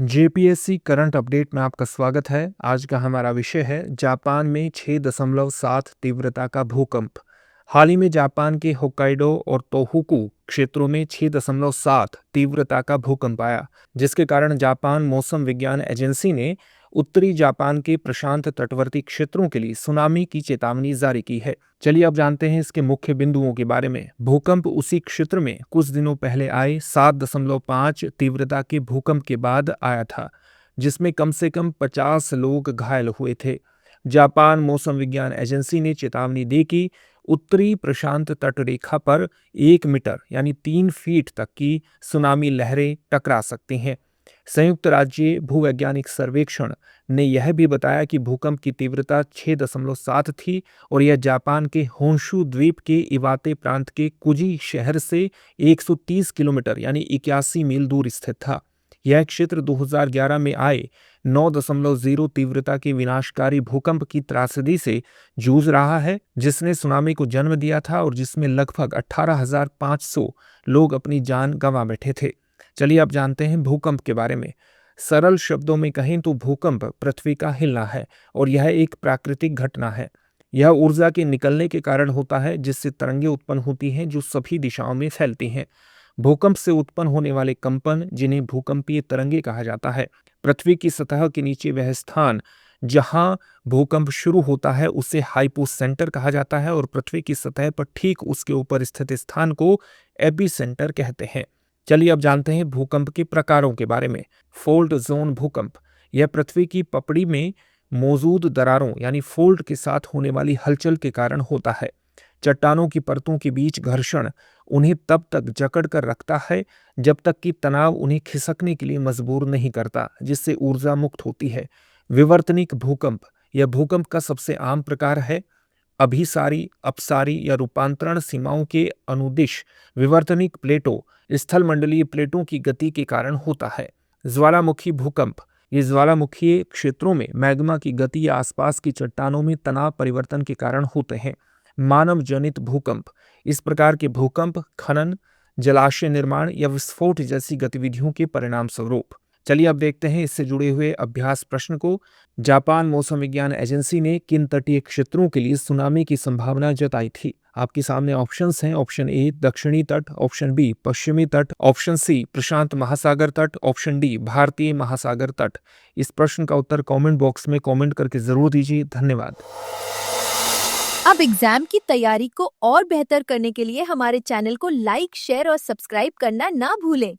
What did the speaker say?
JPSC current update में आपका स्वागत है। आज का हमारा विषय है जापान में 6.7 तीव्रता का भूकंप। हाल ही में जापान के होक्काइडो और तोहोकू क्षेत्रों में 6.7 तीव्रता का भूकंप आया, जिसके कारण जापान मौसम विज्ञान एजेंसी ने उत्तरी जापान के प्रशांत तटवर्ती क्षेत्रों के लिए सुनामी की चेतावनी जारी की है। चलिए अब जानते हैं इसके मुख्य बिंदुओं के बारे में। भूकंप उसी क्षेत्र में कुछ दिनों पहले आए 7.5 तीव्रता के भूकंप के बाद आया था, जिसमें कम से कम 50 लोग घायल हुए थे। जापान मौसम विज्ञान एजेंसी ने चेतावनी दी कि उत्तरी प्रशांत तट रेखा पर 1 मीटर यानी 3 फीट तक की सुनामी लहरें टकरा सकती हैं। संयुक्त राज्य भूवैज्ञानिक सर्वेक्षण ने यह भी बताया कि भूकंप की तीव्रता 6.7 थी और यह जापान के होंशु द्वीप के इवाते प्रांत के कुजी शहर से 130 किलोमीटर यानी 81 मील दूर स्थित था। यह क्षेत्र 2011 में आए 9.0 तीव्रता के विनाशकारी भूकंप की त्रासदी से जूझ रहा है, जिसने सुनामी को जन्म दिया था और जिसमें लगभग 18,500 लोग अपनी जान गंवा बैठे थे। चलिए अब जानते हैं भूकंप के बारे में। सरल शब्दों में कहें तो भूकंप पृथ्वी का हिलना है और यह एक प्राकृतिक घटना है। यह ऊर्जा के निकलने के कारण होता है, जिससे तरंगें उत्पन्न होती हैं जो सभी दिशाओं में फैलती हैं। भूकंप से उत्पन्न होने वाले कंपन, जिन्हें भूकंपीय तरंगे कहा जाता है, पृथ्वी की सतह के नीचे वह स्थान जहां भूकंप शुरू होता है उसे हाइपोसेंटर कहा जाता है और पृथ्वी की सतह पर ठीक उसके ऊपर स्थित स्थान को एपिसेंटर कहते हैं। चलिए अब जानते हैं भूकंप के प्रकारों के बारे में। फोल्ड जोन भूकंप, यह पृथ्वी की पपड़ी में मौजूद दरारों यानी फोल्ड के साथ होने वाली हलचल के कारण होता है। चट्टानों की परतों के बीच घर्षण उन्हें तब तक जकड़ कर रखता है जब तक कि तनाव उन्हें खिसकने के लिए मजबूर नहीं करता, जिससे ऊर्जा मुक्त होती है। विवर्तनिक भूकंप, यह भूकंप का सबसे आम प्रकार है। अभिसारी, अपसारी या रूपांतरण सीमाओं के अनुदिश विवर्तनिक प्लेटों, स्थलमंडलीय प्लेटों की गति के कारण होता है। ज्वालामुखी भूकंप, ये ज्वालामुखीय क्षेत्रों में मैग्मा की गति या आसपास की चट्टानों में तनाव परिवर्तन के कारण होते हैं। मानव जनित भूकंप, इस प्रकार के भूकंप खनन, जलाशय निर्माण या विस्फोट जैसी गतिविधियों के परिणाम स्वरूप। चलिए अब देखते हैं इससे जुड़े हुए अभ्यास प्रश्न को। जापान मौसम विज्ञान एजेंसी ने किन तटीय क्षेत्रों के लिए सुनामी की संभावना जताई थी? आपके सामने ऑप्शंस हैं। ऑप्शन ए दक्षिणी तट, ऑप्शन बी पश्चिमी तट, ऑप्शन सी प्रशांत महासागर तट, ऑप्शन डी भारतीय महासागर तट। इस प्रश्न का उत्तर कमेंट बॉक्स में कमेंट करके जरूर दीजिए। धन्यवाद। अब एग्जाम की तैयारी को और बेहतर करने के लिए हमारे चैनल को लाइक, शेयर और सब्सक्राइब करना ना भूलें।